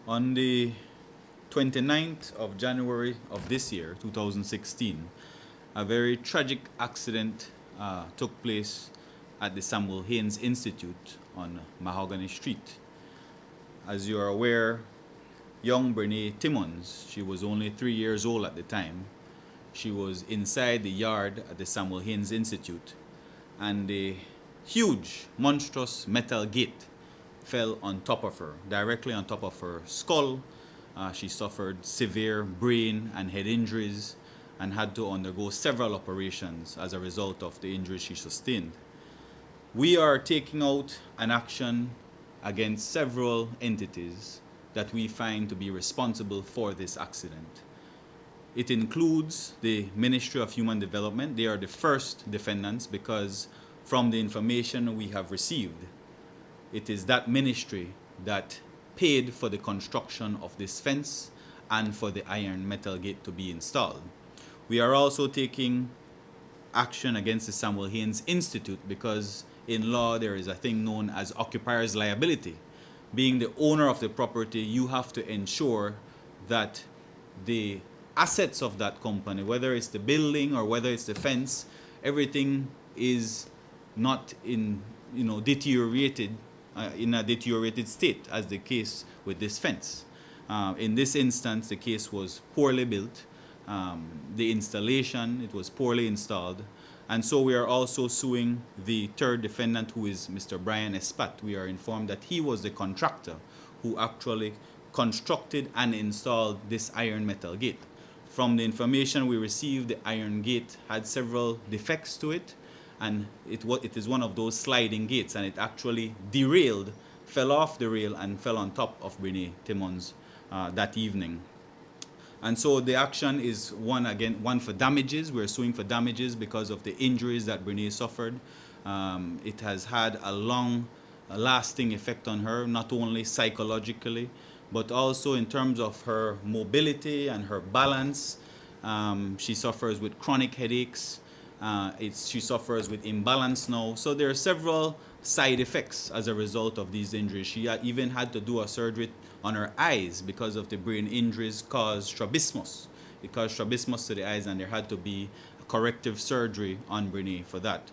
On the 29th of January of this year, 2016, a very tragic accident took place at the Samuel Haynes Institute on Mahogany Street. As you are aware, young Brenae Timmons, she was only 3 years old at the time. She was inside the yard at the Samuel Haynes Institute, and a huge, monstrous metal gate fell on top of her, directly on top of her skull. She suffered severe brain and head injuries and had to undergo several operations as a result of the injuries she sustained. We are taking out an action against several entities that we find to be responsible for this accident. It includes the Ministry of Human Development. They are the first defendants because from the information we have received, it is that ministry that paid for the construction of this fence and for the iron metal gate to be installed. We are also taking action against the Samuel Haynes Institute because in law there is a thing known as occupier's liability. Being the owner of the property, you have to ensure that the assets of that company, whether it's the building or whether it's the fence, everything is not in deteriorated in a deteriorated state, as the case with this fence. In this instance, the case was poorly built. The installation, it was poorly installed. And so we are also suing the third defendant, who is Mr. Brian Espat. We are informed that he was the contractor who actually constructed and installed this iron metal gate. From the information we received, the iron gate had several defects to it, and it is one of those sliding gates, and it actually derailed, fell off the rail and fell on top of Brenae Timmons that evening. And so the action is one for damages. We're suing for damages because of the injuries that Brenae suffered. It has had a lasting effect on her, not only psychologically, but also in terms of her mobility and her balance. She suffers with chronic headaches. She suffers with imbalance now. So there are several side effects as a result of these injuries. She even had to do a surgery on her eyes because of the brain injuries caused strabismus. It caused strabismus to the eyes, and there had to be a corrective surgery on Brenae for that.